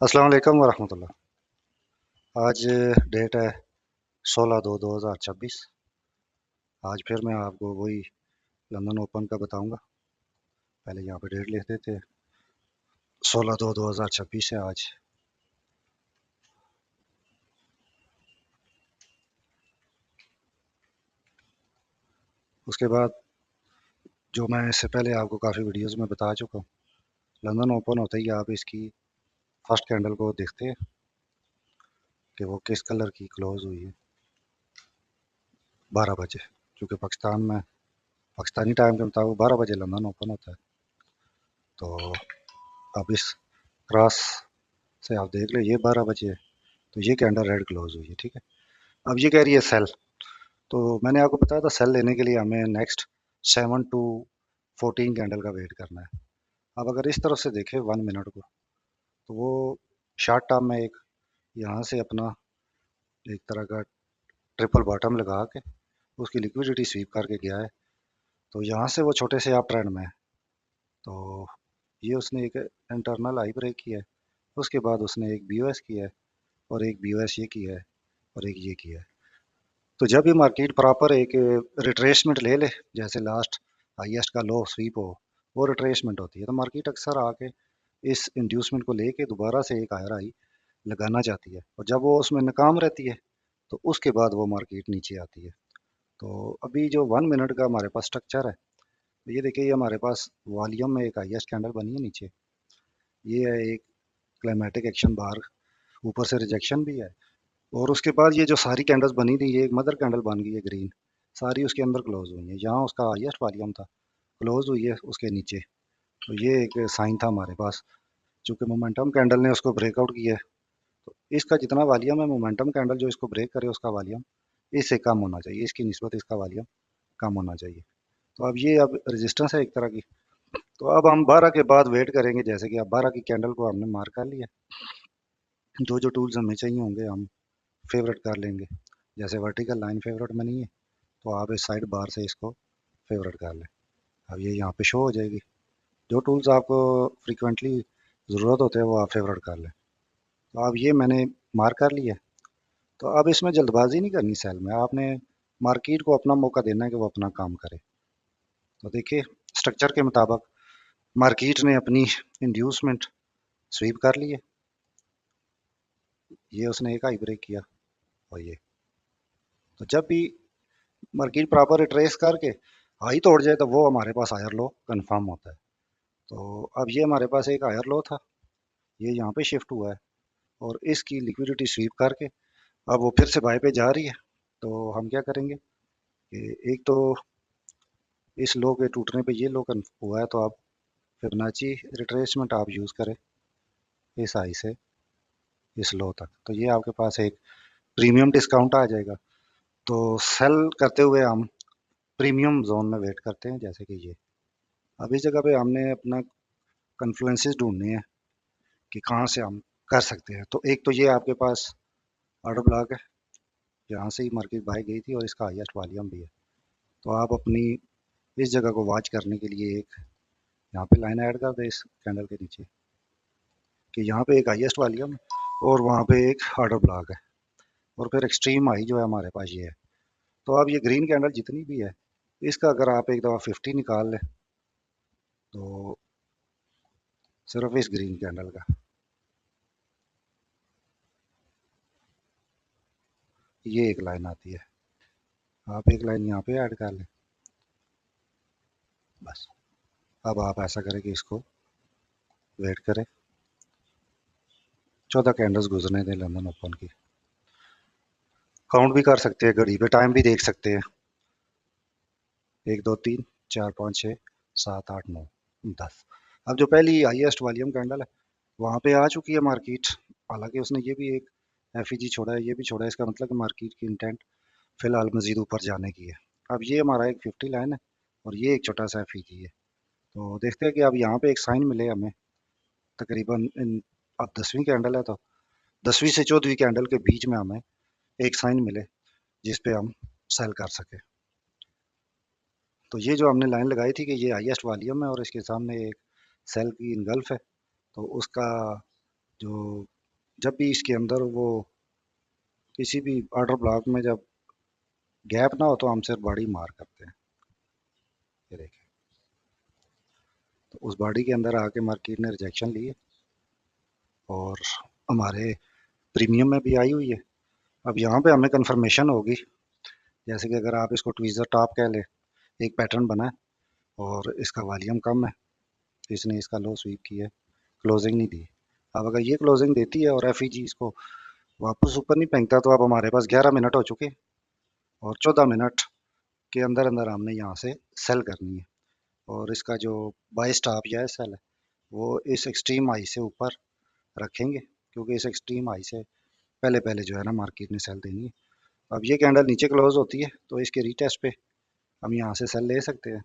अस्सलाम वालेकुम वरहमतुल्लाह। आज डेट है 16/2/2026। आज फिर मैं आपको वही लंदन ओपन का बताऊंगा। पहले यहाँ पे डेट लिख देते हैं। 16/2/2026 है आज। उसके बाद जो मैं इससे पहले आपको काफ़ी वीडियोस में बता चुका हूँ, लंदन ओपन होते ही आप इसकी फर्स्ट कैंडल को देखते हैं कि वो किस कलर की क्लोज हुई है। 12 बजे, क्योंकि पाकिस्तान में पाकिस्तानी टाइम के मुताबिक 12 बजे लंदन ओपन होता है। तो अब इस क्रॉस से आप देख लो, ये 12 बजे है, तो ये कैंडल रेड क्लोज हुई है। ठीक है। अब ये कह रही है सेल। तो मैंने आपको बताया था सेल लेने के लिए हमें नेक्स्ट 7 to 14 कैंडल का वेट करना है। अब अगर इस तरफ से देखें 1 मिनट को, तो वो शॉर्ट टर्म में एक यहाँ से अपना एक तरह का ट्रिपल बॉटम लगा के उसकी लिक्विडिटी स्वीप करके गया है। तो यहाँ से वो छोटे से आप ट्रेंड में है। तो ये उसने एक इंटरनल हाई ब्रेक किया है। उसके बाद उसने एक BOS किया है, और एक BOS ये किया है, और एक ये किया है। तो जब भी मार्केट प्रॉपर एक रिट्रेसमेंट ले ले, जैसे लास्ट हाईएस्ट का लो स्वीप हो, वो रिट्रेसमेंट होती है, तो मार्केट अक्सर आके इस इंड्यूसमेंट को लेके दोबारा से एक हायर हाई लगाना चाहती है, और जब वो उसमें नाकाम रहती है तो उसके बाद वो मार्केट नीचे आती है। तो अभी जो 1 मिनट का हमारे पास स्ट्रक्चर है, ये देखिए, ये हमारे पास वॉल्यूम में एक हाईएस्ट कैंडल बनी है नीचे। ये है एक क्लाइमेटिक एक्शन बार, ऊपर से रिजेक्शन भी है, और उसके बाद ये जो सारी कैंडल्स बनी थी, ये एक मदर कैंडल बन गई है ग्रीन, सारी उसके अंदर क्लोज हुई है। जहाँ उसका हाईएस्ट वॉल्यूम था, क्लोज हुई है उसके नीचे। तो ये एक साइन था हमारे पास, चूंकि मोमेंटम कैंडल ने उसको ब्रेकआउट किया है। तो इसका जितना वॉल्यूम है, मोमेंटम कैंडल जो इसको ब्रेक करे उसका वॉल्यूम इससे कम होना चाहिए, इसकी निस्बत इसका वॉल्यूम कम होना चाहिए। तो अब ये अब रेजिस्टेंस है एक तरह की। तो अब हम 12 के बाद वेट करेंगे, जैसे कि अब 12 की कैंडल को हमने मार्क कर लिया। जो जो टूल्स हमें चाहिए होंगे हम फेवरेट कर लेंगे। जैसे वर्टिकल लाइन फेवरेट में नहीं है, तो आप इस साइड बार से इसको फेवरेट कर लें। अब ये यहाँ पे शो हो जाएगी। जो टूल्स आपको फ्रीक्वेंटली ज़रूरत होते हैं वो आप फेवरेट कर लें। तो अब ये मैंने मार्क कर लिया। तो अब इसमें जल्दबाजी नहीं करनी सेल में, आपने मार्केट को अपना मौका देना है कि वो अपना काम करे। तो देखिए, स्ट्रक्चर के मुताबिक मार्केट ने अपनी इंड्यूसमेंट स्वीप कर ली है। ये उसने एक हाई ब्रेक किया, और ये, तो जब भी मार्केट प्रॉपर रिट्रेस करके हाई तोड़ जाए, तो वो हमारे पास हायर लो कंफर्म होता है। तो अब ये हमारे पास एक हायर लो था, ये यहाँ पे शिफ्ट हुआ है, और इसकी लिक्विडिटी स्वीप करके अब वो फिर से बाय पे जा रही है। तो हम क्या करेंगे कि एक तो इस लो के टूटने पे ये लो हुआ है, तो आप फिबोनाची रिट्रेसमेंट आप यूज़ करें इस हाई से इस लो तक, तो ये आपके पास एक प्रीमियम डिस्काउंट आ जाएगा। तो सेल करते हुए हम प्रीमियम जोन में वेट करते हैं, जैसे कि ये अब इस जगह पे हमने अपना कन्फ्लुएंसेस ढूंढने हैं कि कहाँ से हम कर सकते हैं। तो एक तो ये आपके पास ऑर्डर ब्लॉक है, यहाँ से ही मार्केट बाय गई थी, और इसका हाईएस्ट वॉल्यूम भी है। तो आप अपनी इस जगह को वॉच करने के लिए एक यहाँ पे लाइन ऐड कर दें इस कैंडल के नीचे, कि यहाँ पे एक हाईएस्ट वॉल्यूम और वहाँ पे एक ऑर्डर ब्लॉक है, और फिर एक्सट्रीम हाई जो है हमारे पास ये है। तो अब ये ग्रीन कैंडल जितनी भी है, इसका अगर आप एक दफ़ा 50 निकाल लें, तो सिर्फ इस ग्रीन कैंडल का ये एक लाइन आती है। आप एक लाइन यहाँ पे ऐड कर लें, बस। अब आप ऐसा करें कि इसको वेट करें, 14 कैंडल्स गुजरने दें लंदन ओपन की। काउंट भी कर सकते हैं, घड़ी पे टाइम भी देख सकते हैं। 1 2 3 4 5 6 7 8 9 10। अब जो पहली हाईएस्ट वॉल्यूम कैंडल है, वहाँ पे आ चुकी है मार्केट। हालांकि उसने ये भी एक एफईजी छोड़ा है, ये भी छोड़ा है, इसका मतलब कि मार्केट की इंटेंट फिलहाल मजीद ऊपर जाने की है। अब ये हमारा एक 50 लाइन है, और ये एक छोटा सा एफईजी है। तो देखते हैं कि अब यहाँ पे एक साइन मिले हमें, तकरीबन अब 10वीं कैंडल है, तो 10वीं से 14वीं कैंडल के बीच में हमें एक साइन मिले जिस पे हम सेल कर सके। तो ये जो हमने लाइन लगाई थी कि ये हाईएस्ट वॉल्यूम है और इसके सामने एक सेल की इनगल्फ है, तो उसका जो जब भी इसके अंदर वो किसी भी ऑर्डर ब्लॉक में जब गैप ना हो तो हम सिर्फ बॉडी मार करते हैं। ये देखें, तो उस बॉडी के अंदर आके मार्केट ने रिजेक्शन लिए और हमारे प्रीमियम में भी आई हुई है। अब यहाँ पे हमें कंफर्मेशन होगी, जैसे कि अगर आप इसको ट्वीज़र टॉप कह ले, एक पैटर्न बना है और इसका वॉल्यूम कम है, इसने इसका लो स्वीप किया है, क्लोजिंग नहीं दी। अब अगर ये क्लोजिंग देती है और एफ इसको वापस ऊपर नहीं फेंकता, तो अब हमारे पास 11 मिनट हो चुके हैं और 14 मिनट के अंदर अंदर हमने यहाँ से सेल करनी है। और इसका जो बाई स्टॉप या सेल है वो इस एक्सट्रीम हाई से ऊपर रखेंगे, क्योंकि इस एक्सट्रीम हाई से पहले पहले जो है ना मार्केट ने सेल देनी है। अब ये कैंडल नीचे क्लोज होती है तो इसके रीटेस्ट पे हम यहाँ से सेल ले सकते हैं,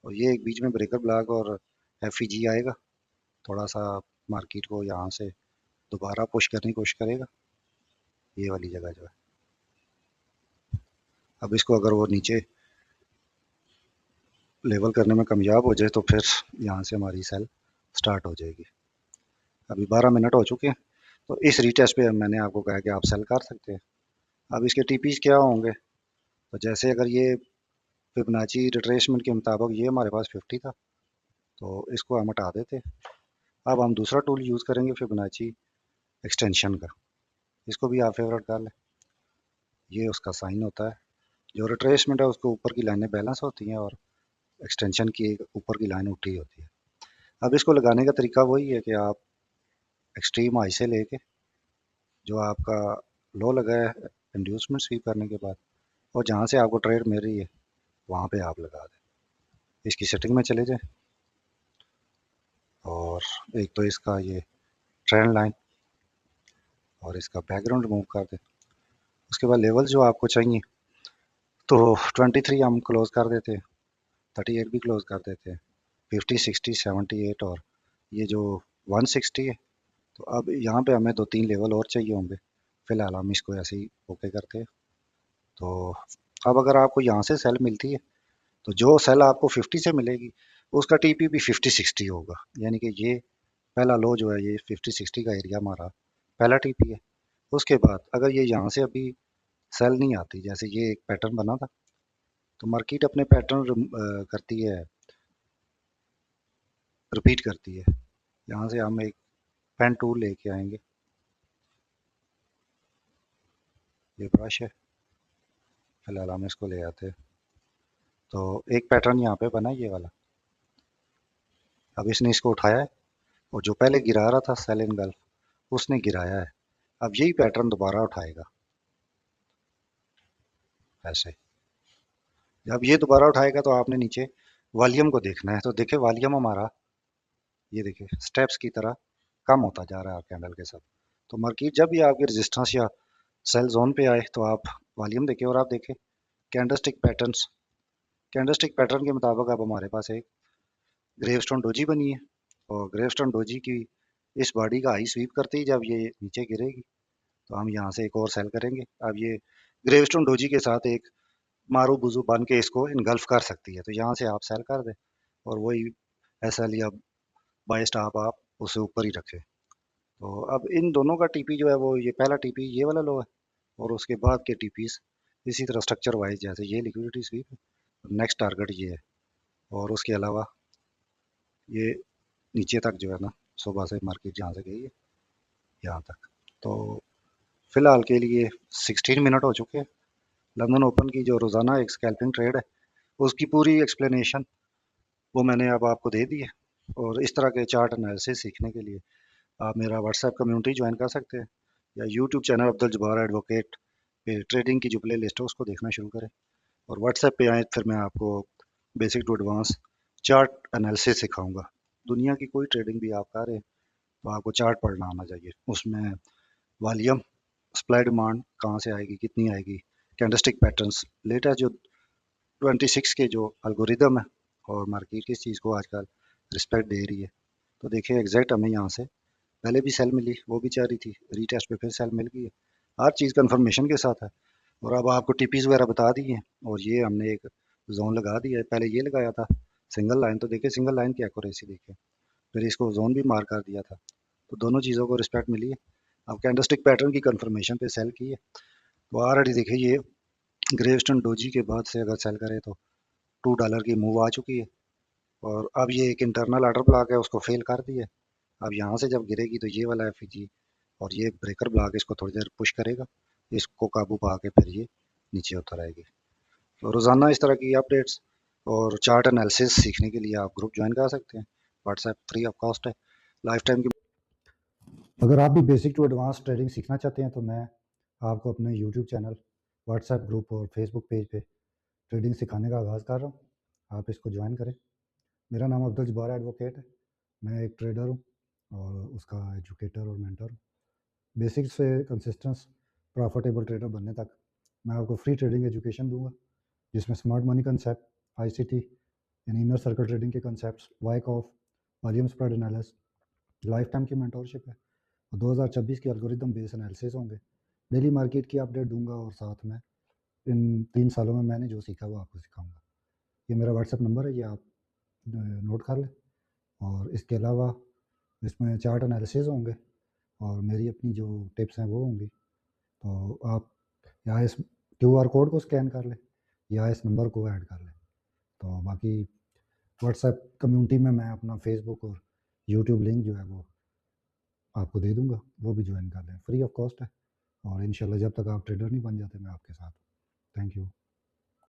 और ये एक बीच में ब्रेकर ब्लॉक और एफ आएगा, थोड़ा सा मार्केट को यहाँ से दोबारा पुश करने की कोशिश करेगा, ये वाली जगह जो है। अब इसको अगर वो नीचे लेवल करने में कामयाब हो जाए तो फिर यहाँ से हमारी सेल स्टार्ट हो जाएगी। अभी 12 मिनट हो चुके हैं, तो इस रीटेस्ट पे मैंने आपको कहा कि आप सेल कर सकते हैं। अब इसके टीपीज क्या होंगे, तो जैसे अगर ये फिबोनाची रिट्रेसमेंट के मुताबिक ये हमारे पास 50 था, तो इसको हम हटा देते। अब हम दूसरा टूल यूज़ करेंगे फिबोनाची एक्सटेंशन का, इसको भी आप फेवरेट कर लें। ये उसका साइन होता है, जो रिट्रेसमेंट है उसको ऊपर की लाइनें बैलेंस होती हैं और एक्सटेंशन की एक ऊपर की लाइन उठी होती है। अब इसको लगाने का तरीका वही है कि आप एक्सट्रीम हाई से लेके जो आपका लो लगा है इंड्यूसमेंट स्वीप करने के बाद, और जहाँ से आपको ट्रेड मिल रही है वहाँ पे आप लगा दें। इसकी सेटिंग में चले जाएं और एक तो इसका ये ट्रेंड लाइन और इसका बैकग्राउंड रिमूव कर दें। उसके बाद लेवल जो आपको चाहिए, तो 23 हम क्लोज कर देते हैं, 38 भी क्लोज कर देते हैं, 50, 60, 78 और ये जो 160 है। तो अब यहाँ पे हमें 2-3 लेवल और चाहिए होंगे, फिलहाल हम इसको ऐसे ही ओके करते हैं। तो अब अगर आपको यहाँ से सेल मिलती है, तो जो सेल आपको 50 से मिलेगी उसका टीपी भी 50-60 होगा, यानी कि ये पहला लो जो है ये 50-60 का एरिया हमारा पहला टीपी है। उसके बाद अगर ये यहाँ से अभी सेल नहीं आती, जैसे ये एक पैटर्न बना था, तो मार्केट अपने पैटर्न करती है, रिपीट करती है। यहाँ से हम एक पेन टूल लेके आएंगे, ये ब्रश है, फिलहाल हम इसको ले आते हैं। तो एक पैटर्न यहाँ पे बना ये वाला, अब इसने इसको उठाया है और जो पहले गिरा रहा था सेल इन गल्फ उसने गिराया है। अब यही पैटर्न दोबारा उठाएगा ऐसे। जब ये दोबारा उठाएगा तो आपने नीचे वॉल्यूम को देखना है, तो देखिए वॉल्यूम हमारा ये देखिए स्टेप्स की तरह कम होता जा रहा है कैंडल के साथ। तो मार्केट जब भी आपके रेजिस्टेंस या सेल जोन पे आए तो आप वॉल्यूम देखें और आप देखें कैंडलस्टिक पैटर्न्स। कैंडलस्टिक पैटर्न के मुताबिक अब हमारे पास एक ग्रेवस्टोन डोजी बनी है, और ग्रेवस्टोन डोजी की इस बॉडी का हाई स्वीप करते ही जब ये नीचे गिरेगी तो हम यहाँ से एक और सेल करेंगे। अब ये ग्रेवस्टोन डोजी के साथ एक मारू बुजू बन के इसको इनगल्फ कर सकती है, तो यहाँ से आप सेल कर दें और वही एस एल या बाई स्टॉप आप उसे ऊपर ही रखें। तो अब इन दोनों का टीपी जो है वो ये पहला टीपी ये वाला लो है, और उसके बाद के टीपीस इसी तरह स्ट्रक्चर वाइज, जैसे ये लिक्विडिटी स्वीप है, नेक्स्ट टारगेट ये है, और उसके अलावा ये नीचे तक जो है ना सुबह से मार्केट जहाँ से गई है यहाँ तक। तो फिलहाल के लिए 16 मिनट हो चुके हैं। लंदन ओपन की जो रोज़ाना एक स्कैल्पिंग ट्रेड है उसकी पूरी एक्सप्लेनेशन वो मैंने अब आपको दे दी है, और इस तरह के चार्ट एनालिसिस सीखने के लिए आप मेरा व्हाट्सएप कम्युनिटी ज्वाइन कर सकते हैं, या YouTube channel Abdul Jabbar advocate पे ट्रेडिंग की जो प्ले लिस्ट है उसको देखना शुरू करें, और व्हाट्सएप पे आए फिर मैं आपको basic to advance chart analysis सिखाऊंगा। दुनिया की कोई ट्रेडिंग भी आप कर रहे हैं तो आपको चार्ट पढ़ना आना चाहिए, उसमें वॉल्यूम, सप्लाई डिमांड कहाँ से आएगी, कितनी आएगी, कैंडलस्टिक पैटर्न्स, लेटेस्ट जो 26 के जो एल्गोरिदम है, और मार्केट किस चीज़ को आजकल रिस्पेक्ट दे रही है। तो देखिए एग्जैक्ट हमें यहाँ से पहले भी सेल मिली, वो भी चाह रही थी, रीटेस्ट पे फिर सेल मिल गई है, हर चीज़ कंफर्मेशन के साथ है। और अब आपको टीपीज वगैरह बता दी हैं, और ये हमने एक जोन लगा दिया है, पहले ये लगाया था सिंगल लाइन, तो देखिए सिंगल लाइन की एक्यूरेसी देखिए, फिर इसको जोन भी मार कर दिया था, तो दोनों चीज़ों को रिस्पेक्ट मिली है। अब कैंडलस्टिक पैटर्न की कंफर्मेशन पे सेल की है, तो ऑलरेडी देखिए ये ग्रेवस्टोन डोजी के बाद से अगर सेल करे तो $2 की मूव आ चुकी है, और अब ये एक इंटरनल ऑर्डर ब्लॉक है, उसको फेल कर दिया। अब यहाँ से जब गिरेगी तो ये वाला एफ और ये ब्रेकर ब्लॉक इसको थोड़ी देर पुश करेगा, इसको काबू पा के फिर ये नीचे उतर आएगी। तो रोज़ाना इस तरह की अपडेट्स और चार्ट एनालिसिस सीखने के लिए आप ग्रुप ज्वाइन कर सकते हैं। व्हाट्सएप फ्री ऑफ कॉस्ट है, लाइफ टाइम की। अगर आप भी बेसिक टू एडवांस ट्रेडिंग सीखना चाहते हैं तो मैं आपको अपने यूट्यूब चैनल, व्हाट्सएप ग्रुप और फेसबुक पेज पे ट्रेडिंग सिखाने का आगाज़ कर रहा हूँ, आप इसको ज्वाइन करें। मेरा नाम अब्दुल जब्बार एडवोकेट है, मैं एक ट्रेडर हूँ और उसका एजुकेटर और मेंटर हूँ। बेसिक से कंसिस्टेंस प्रॉफिटेबल ट्रेडर बनने तक मैं आपको फ्री ट्रेडिंग एजुकेशन दूंगा, जिसमें स्मार्ट मनी कंसेप्ट, आईसीटी यानी इनर सर्कल ट्रेडिंग के कंसेप्ट्स, वाइक of, volume spread analysis, life time की मेंटोरशिप है, और 2026 की एल्गोरिदम बेस्ड एनालिसिस होंगे। डेली मार्केट की अपडेट दूंगा और साथ में इन 3 सालों में मैंने जो सीखा वो आपको सिखाऊंगा। ये मेरा व्हाट्सएप नंबर है, ये आप नोट कर लें। और इसके अलावा इसमें चार्ट एनालिसिस होंगे और मेरी अपनी जो टिप्स हैं वो होंगी। तो आप या इस क्यूआर कोड को स्कैन कर लें या इस नंबर को ऐड कर लें। तो बाकी व्हाट्सएप कम्युनिटी में मैं अपना फेसबुक और यूट्यूब लिंक जो है वो आपको दे दूंगा, वो भी ज्वाइन कर लें, फ्री ऑफ कॉस्ट है। और इंशाल्लाह जब तक आप ट्रेडर नहीं बन जाते मैं आपके साथ हूँ। Thank you.